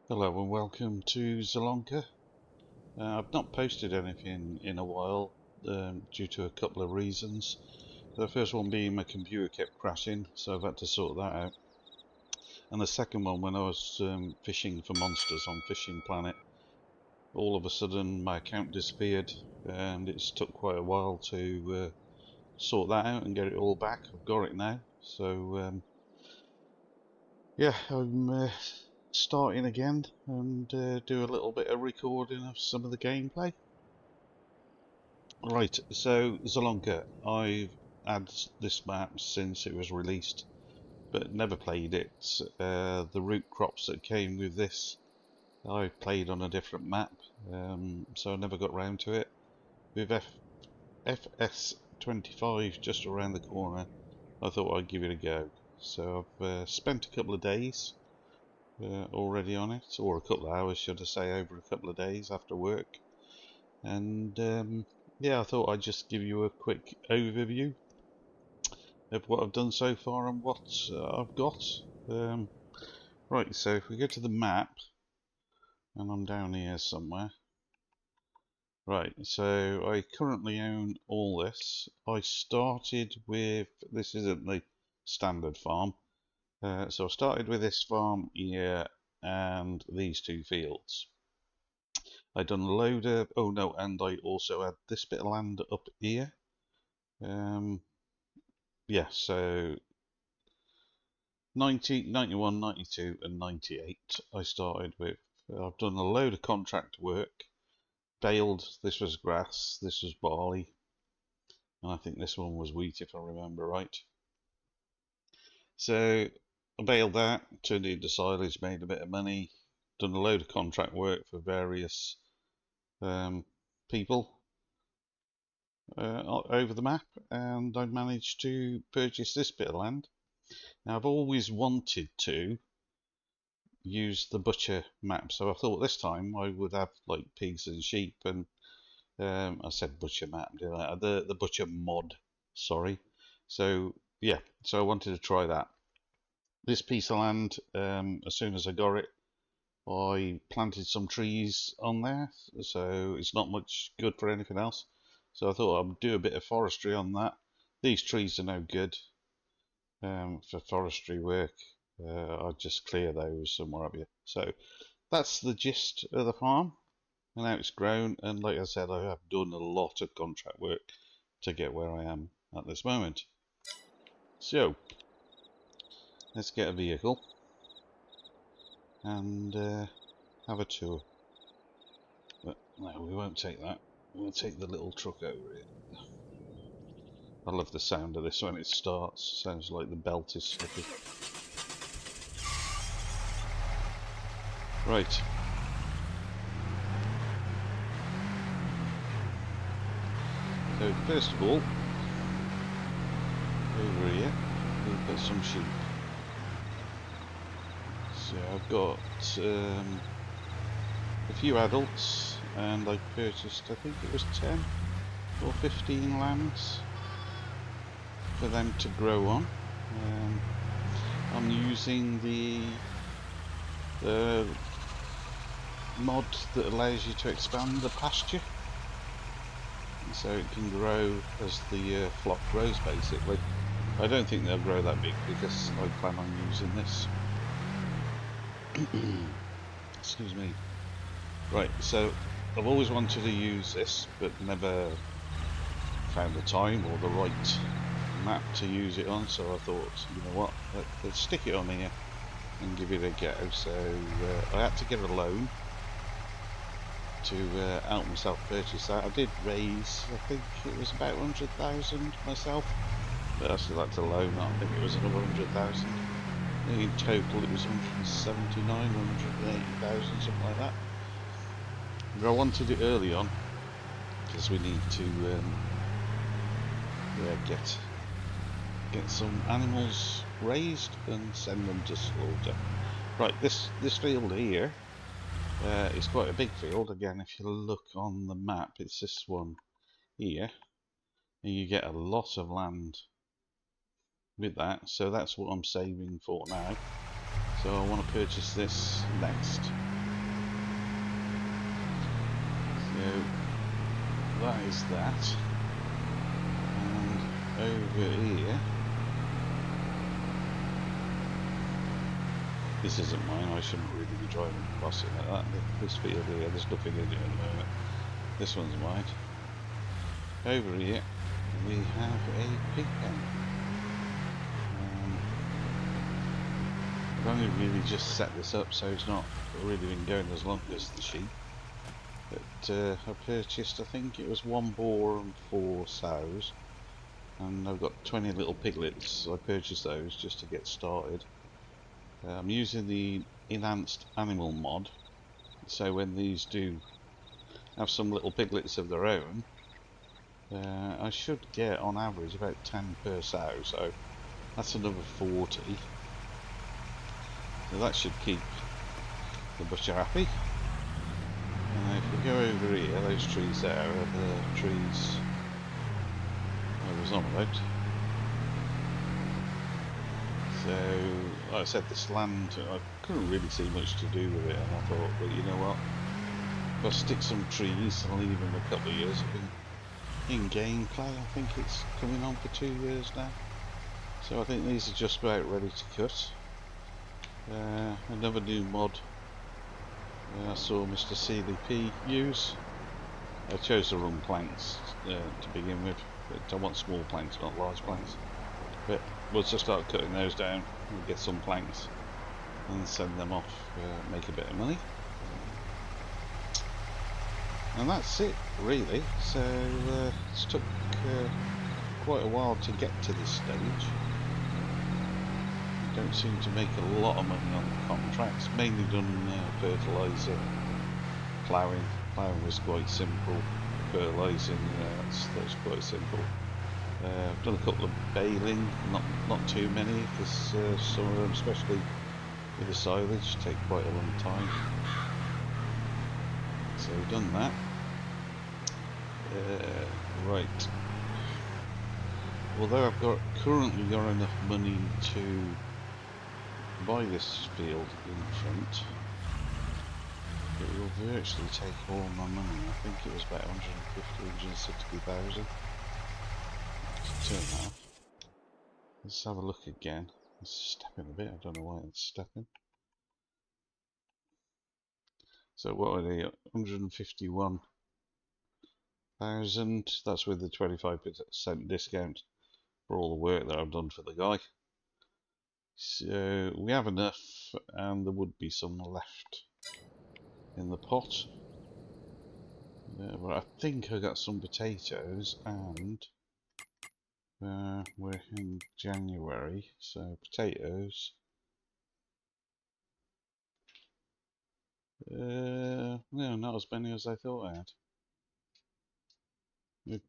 Hello and welcome to Zelonka. I've not posted anything in a while due to a couple of reasons. The first one being my computer kept crashing, so I've had to sort that out. And the second one, when I was fishing for monsters on Fishing Planet, all of a sudden my account disappeared, and it's took quite a while to sort that out and get it all back. I've got it now, so yeah, I'm starting again and do a little bit of recording of some of the gameplay. Right, so Zelonka, I've had this map since it was released, but never played it. The root crops that came with this, I played on a different map, so I never got round to it. With FS25 just around the corner, I thought I'd give it a go. So I've spent a couple of days already on it, or a couple of hours should I say, over a couple of days after work. And yeah, I thought I'd just give you a quick overview of what I've done so far and what I've got. Right, so if we go to the map, and I'm down here somewhere. Right, so I currently own all this. I started with, this isn't the standard farm, so I started with this farm here and these two fields. I done a load of, oh no, and I also had this bit of land up here. Yeah, so 90, 91, 92 and 98 I started with. I've done a load of contract work, baled, this was grass, this was barley, and I think this one was wheat if I remember right. So I baled that, turned it into silage, made a bit of money, done a load of contract work for various people over the map, and I managed to purchase this bit of land. Now I've always wanted to use the butcher map, so I thought this time I would have like pigs and sheep, and I said butcher map, didn't I? The butcher mod, sorry. So yeah, so I wanted to try that. This piece of land, as soon as I got it, I planted some trees on there, so it's not much good for anything else. So I thought I'd do a bit of forestry on that. These trees are no good for forestry work. I'd just clear those and what have you. So that's the gist of the farm, and now it's grown. And like I said, I have done a lot of contract work to get where I am at this moment. So let's get a vehicle and have a tour. But no, we won't take that. We'll take the little truck over it. I love the sound of this when it starts. Sounds like the belt is slipping. Right. So first of all, over here, we've got some sheep. So I've got a few adults, and I purchased, I think it was 10 or 15 lambs for them to grow on. I'm using the mod that allows you to expand the pasture, so it can grow as the flock grows basically. I don't think they'll grow that big because I plan on using this. Excuse me. Right, so I've always wanted to use this but never found the time or the right map to use it on, so I thought, you know what, let's stick it on here and give it a go. So I had to get a loan to help myself purchase that. I did raise, I think it was about 100,000 myself, but I still had to loan that. I think it was another 100,000. In total it was 179, 180,000, something like that. But I wanted it early on because we need to yeah, get some animals raised and send them to slaughter. Right, this field here is quite a big field. Again, if you look on the map, it's this one here, and you get a lot of land with that. So that's what I'm saving for now. So I want to purchase this next. that is that. And over here, this isn't mine, I shouldn't really be driving across it like that. This field here, there's nothing in it at the moment. This one's mine. Over here, we have a pig pen. I've only really just set this up, so it's not really been going as long as the sheep. But I purchased, I think it was 1 boar and 4 sows, and I've got 20 little piglets, so I purchased those just to get started. I'm using the enhanced animal mod, so when these do have some little piglets of their own, I should get on average about 10 per sow, so that's another 40. So that should keep the butcher happy. And if we go over here, those trees there are the trees I was on about. So, like I said, this land, I couldn't really see much to do with it, and I thought, well, you know what, if I stick some trees and leave them a couple of years, in gameplay, I think it's coming on for 2 years now. So I think these are just about ready to cut. Another new mod I saw Mr. CDP use. I chose the wrong planks to begin with, but I want small planks, not large planks. But once I start cutting those down, we'll get some planks and send them off, make a bit of money. And that's it, really. So it's took quite a while to get to this stage. Don't seem to make a lot of money on the contracts, mainly done fertiliser, ploughing. Ploughing was quite simple, fertilising, that's quite simple. I've done a couple of baling, not too many, because some of them, especially with the silage, take quite a long time. So we've done that. Right. Although I've currently got enough money to buy this field in front, it will virtually take all my money. I think it was about 150,000, 160,000. Turn that off. Let's have a look again. It's stepping a bit, I don't know why it's stepping. So what are they? 151,000, that's with the 25% discount for all the work that I've done for the guy. So we have enough, and there would be some left in the pot. But I think I got some potatoes, and we're in January, so potatoes. No, not as many as I thought I had.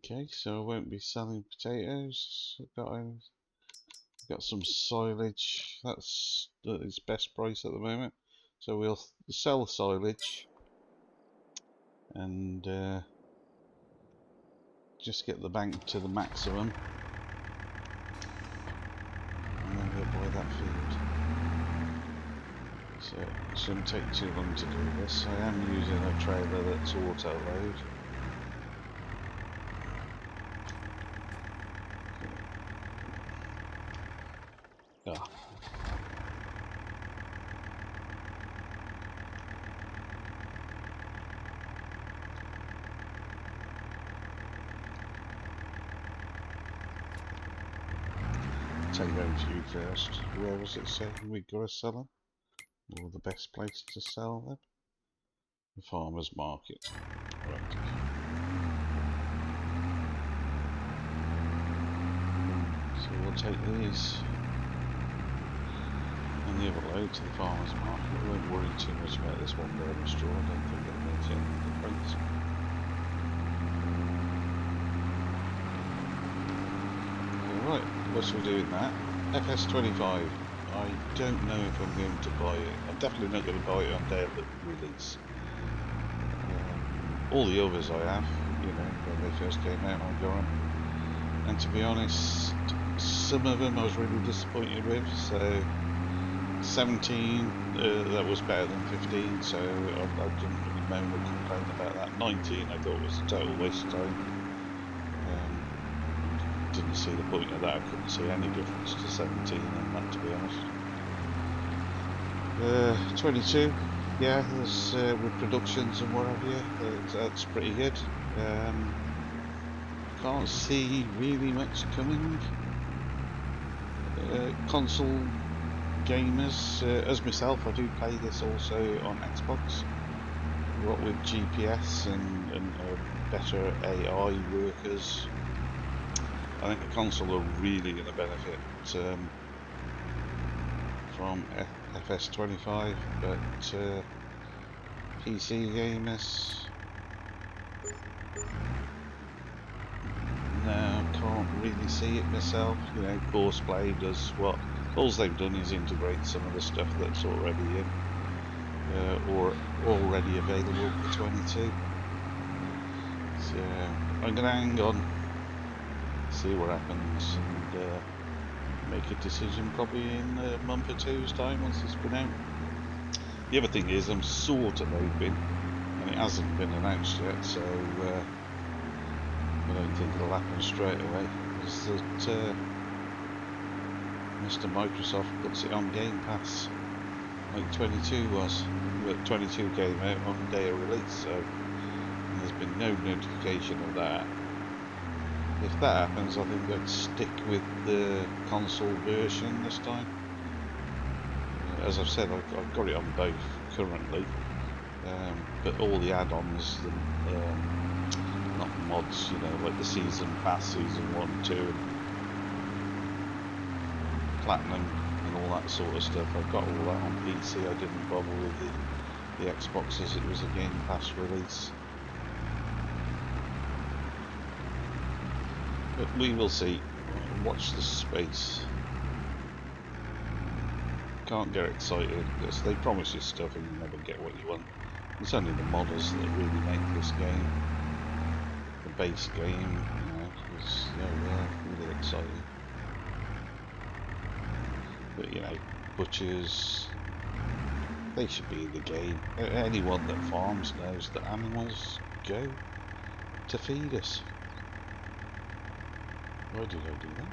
Okay, so I won't be selling potatoes. Got some silage. That's its best price at the moment. So we'll sell the silage and just get the bank to the maximum, and then we'll buy that field. So it shouldn't take too long to do this. I am using a trailer that's auto load. Take those to you first. Where was it saying we got to sell them? Or the best place to sell them? The farmer's market. Right. So we'll take these and the other load to the farmer's market. We won't worry too much about this one bale of straw. I don't think it makes any difference. Right, what should we do with that? FS25. I don't know if I'm going to buy it. I'm definitely not going to buy it on day of the release. All the others I have, you know, when they first came out, I got them. And to be honest, some of them I was really disappointed with. So 17, that was better than 15. So I didn't really moan and complain about that. 19 I thought was a total waste of time. Didn't see the point of that. I couldn't see any difference to 17 on that, to be honest. 22, yeah, there's reproductions and what have you. That's pretty good. Can't see really much coming. Console gamers, as myself, I do play this also on Xbox. What with GPS and better AI workers, I think the console are really going to benefit from FS25, but PC gamers, no, can't really see it myself. You know, Courseplay does what all they've done is integrate some of the stuff that's already in or already available for 22. So I'm gonna hang on, see what happens, and make a decision probably in a month or two's time once it's been out. The other thing is I'm sort of hoping, and it hasn't been announced yet, so I don't think it'll happen straight away, is that Mr. Microsoft puts it on Game Pass like 22 was, but 22 came out on the day of release, so there's been no notification of that. If that happens, I think I'd stick with the console version this time. As I've said, I've got it on both currently, but all the add-ons, not mods, you know, like the Season Pass, Season 1, 2, and Platinum, and all that sort of stuff, I've got all that on PC. I didn't bother with the Xbox as it was a Game Pass release. But we will see. Watch the space. Can't get excited because they promise you stuff and you never get what you want. It's only the modders that really make this game. The base game, you know, is really exciting. But you know, butchers, they should be in the game. Anyone that farms knows that animals go to feed us. Why did I do that?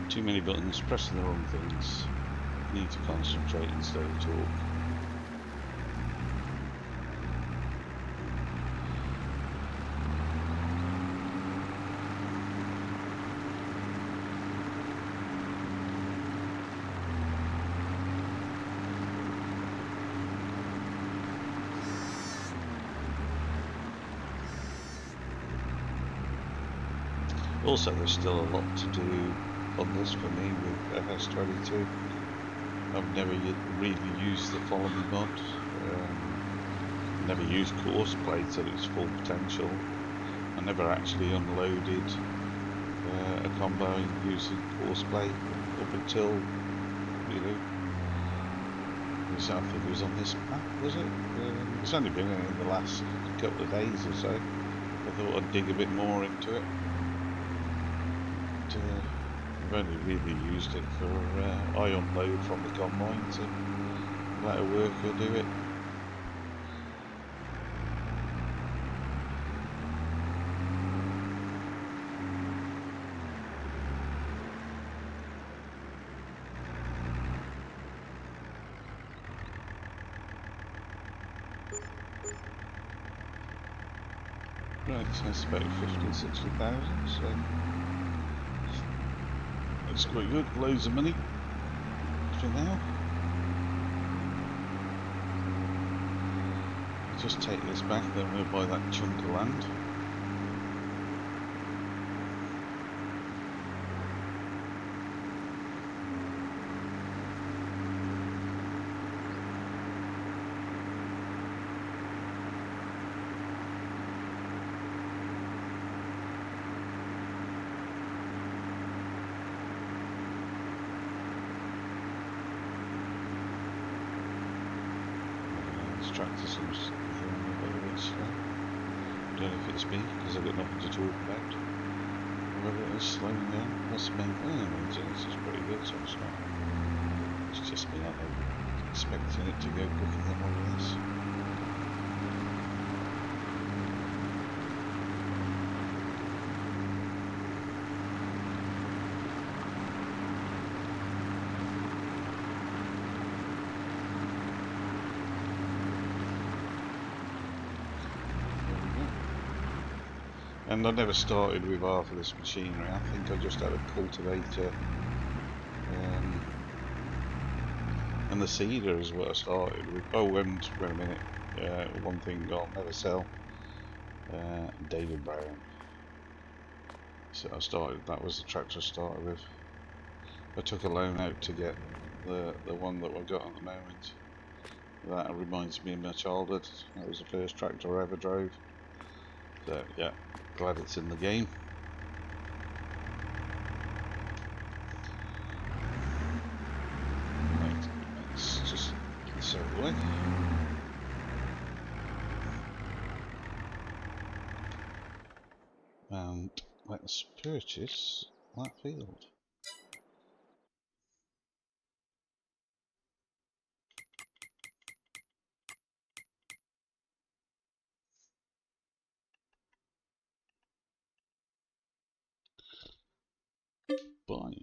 Too many buttons, pressing the wrong things. Need to concentrate instead of talk. Also, there's still a lot to do on this for me with FS22. I've never really used the Follow Me mod. Never used Courseplay to its full potential. I never actually unloaded a combo using Courseplay up until, you know, I think it was on this map, was it? It's only been in the last couple of days or so. I thought I'd dig a bit more into it. I've only really used it for I unload from the combine to let a worker do it. Right, so that's about 50,000-60,000, so that's quite good, loads of money for now. Just take this back, then we'll buy that chunk of land. tractor seems to be going a little bit slow. I don't know if it's me, because I've got nothing to talk about. Whether it is slowing down, plus maintenance is pretty good, so it's not. It's just me, I'm expecting it to go quicker than what it is. And I never started with half of this machinery. I think I just had a cultivator and the seeder is what I started with. Oh, and wait a minute, one thing I'll never sell, David Brown. So I started, that was the tractor I started with. I took a loan out to get the one that I've got at the moment. That reminds me of my childhood. That was the first tractor I ever drove. So yeah, glad it's in the game. Right, let's just get this out of the way. And let's purchase that field. Buy.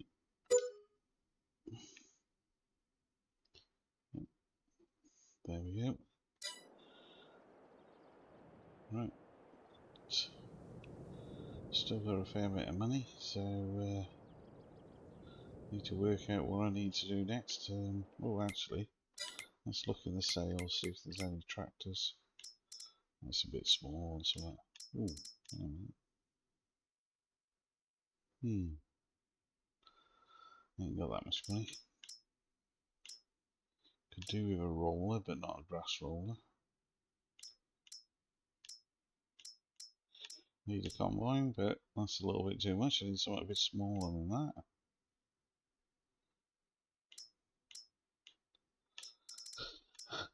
There we go. Right. Still got a fair bit of money, so need to work out what I need to do next. Oh, actually, let's look in the sales, see if there's any tractors. That's a bit small and so that. Ooh, hang on a minute. Ain't got that much money. Could do with a roller, but not a grass roller. Need a combine, but that's a little bit too much. I need something a bit smaller than that.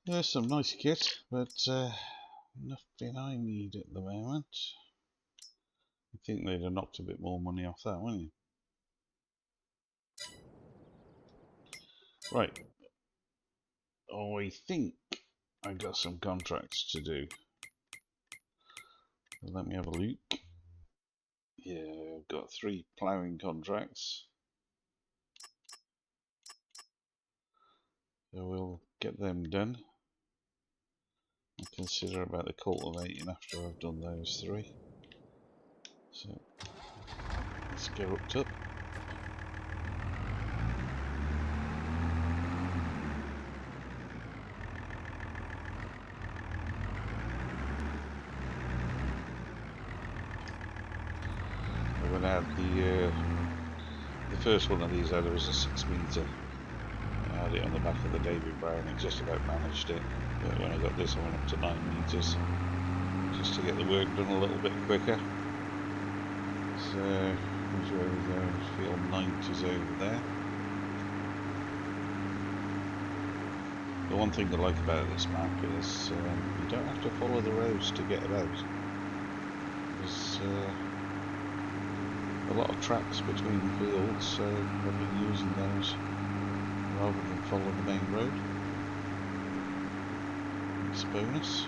There's some nice kit, but nothing I need at the moment. I think they'd have knocked a bit more money off that, wouldn't you? Right. Oh, I think I got some contracts to do. Let me have a look. Yeah, I've got 3 ploughing contracts. So we'll get them done. I'll consider about the cultivating after I've done those 3. So let's get hooked up. When I had the first one of these, there was a 6 metre. I had it on the back of the David Brown and just about managed it. But when I got this, I went up to 9 metres just to get the work done a little bit quicker. So, which way we go? Field 90's over there. The one thing I like about this map is you don't have to follow the roads to get about. There's a lot of tracks between fields, so I've been using those rather than follow the main road. It's a bonus.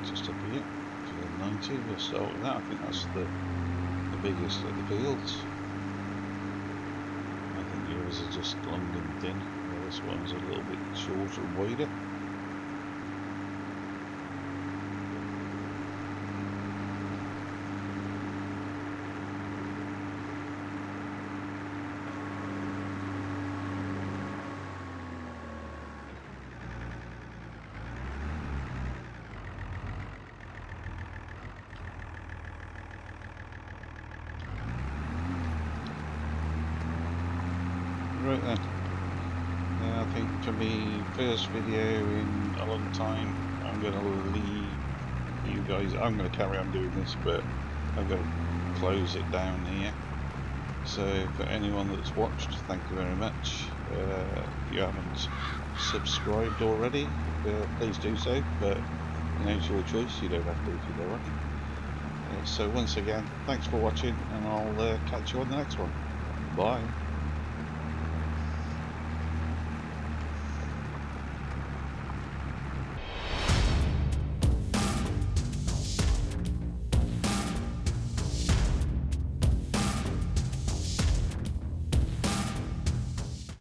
Just up here, field 90, we'll start with that. I think that's the biggest of the fields. I think yours are just long and thin, well, this one's a little bit shorter and wider. first video in a long time. I'm going to leave you guys. I'm going to carry on doing this, but I'm going to close it down here. So for anyone that's watched, thank you very much. If you haven't subscribed already, please do so, but it's your choice, you don't have to if you don't want. So once again, thanks for watching, and I'll catch you on the next one. Bye.